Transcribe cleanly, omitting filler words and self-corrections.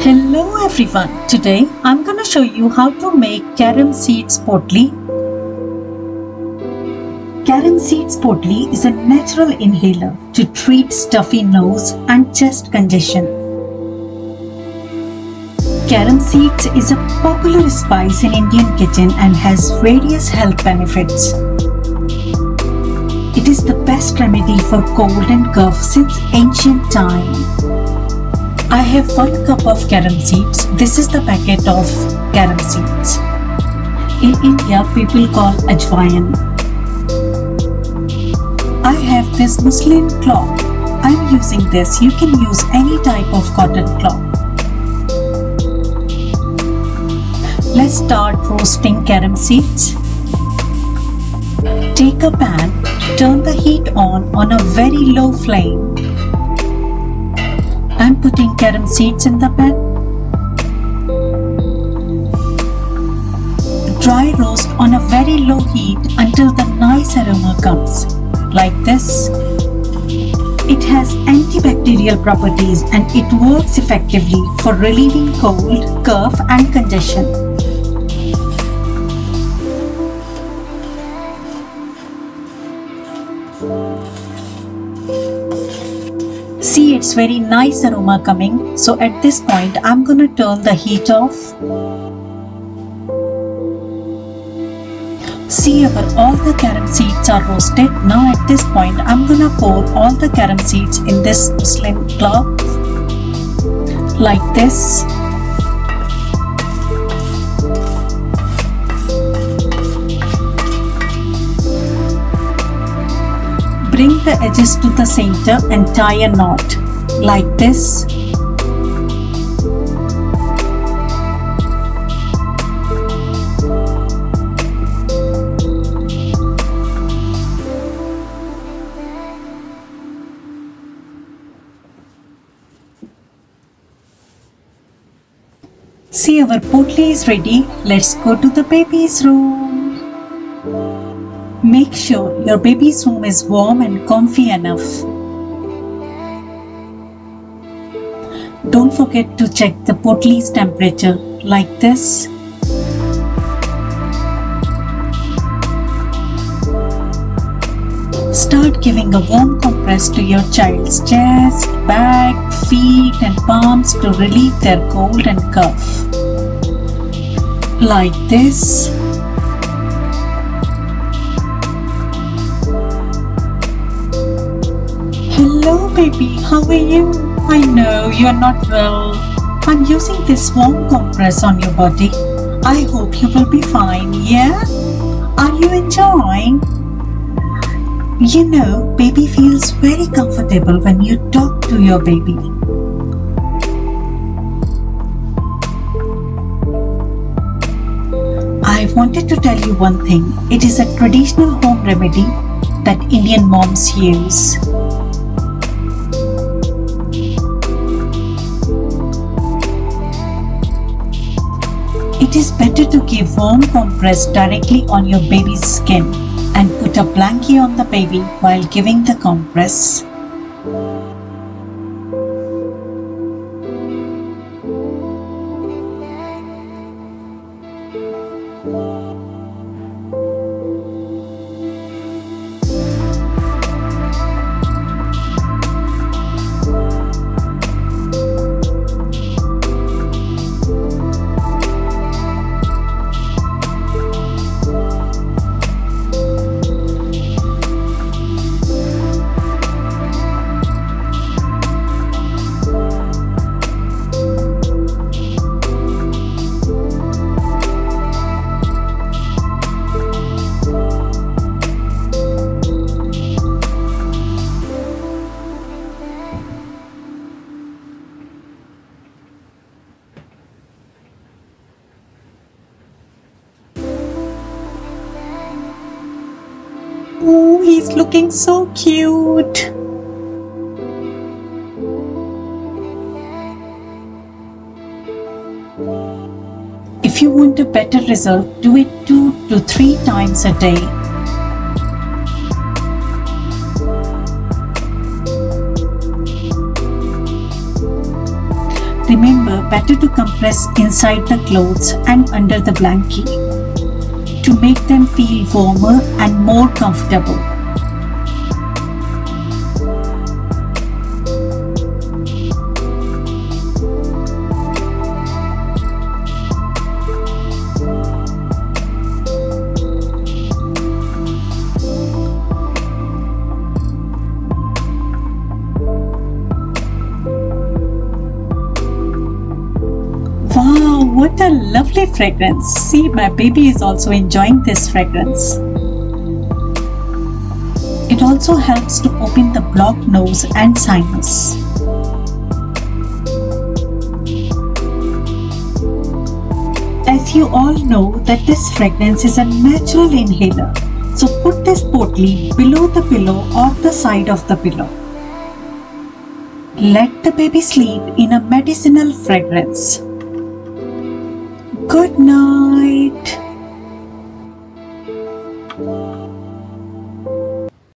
Hello everyone, today I'm going to show you how to make carom seeds potli. Carom seeds potli is a natural inhaler to treat stuffy nose and chest congestion. Carom seeds is a popular spice in Indian kitchen and has various health benefits. It is the best remedy for cold and cough since ancient time. I have 1 cup of carom seeds. This is the packet of carom seeds. In India, people call ajwain. I have this muslin cloth. I am using this. You can use any type of cotton cloth. Let's start roasting carom seeds. Take a pan, turn the heat on a very low flame. I'm putting carom seeds in the pan. Dry roast on a very low heat until the nice aroma comes, like this. It has antibacterial properties and it works effectively for relieving cold, cough and congestion. See, it's very nice aroma coming. So at this point, I'm going to turn the heat off. See, all the carom seeds are roasted. Now at this point, I'm going to pour all the carom seeds in this muslin cloth, like this. Bring the edges to the center and tie a knot, like this. See, our potli is ready. Let's go to the baby's room. Make sure your baby's room is warm and comfy enough. Don't forget to check the potli's temperature, like this. Start giving a warm compress to your child's chest, back, feet and palms to relieve their cold and cough, like this. Hello baby, how are you? I know you are not well. I'm using this warm compress on your body. I hope you will be fine, yeah? Are you enjoying? You know, baby feels very comfortable when you talk to your baby. I wanted to tell you one thing. It is a traditional home remedy that Indian moms use. It is better to give warm compress directly on your baby's skin and put a blanket on the baby while giving the compress. Oh, he's looking so cute. If you want a better result, do it 2 to 3 times a day. Remember, better to compress inside the clothes and under the blanket to make them feel warmer and more comfortable. Wow, what a lovely fragrance. See, my baby is also enjoying this fragrance. It also helps to open the blocked nose and sinus. As you all know that this fragrance is a natural inhaler, so put this potli below the pillow or the side of the pillow. Let the baby sleep in a medicinal fragrance. Good night.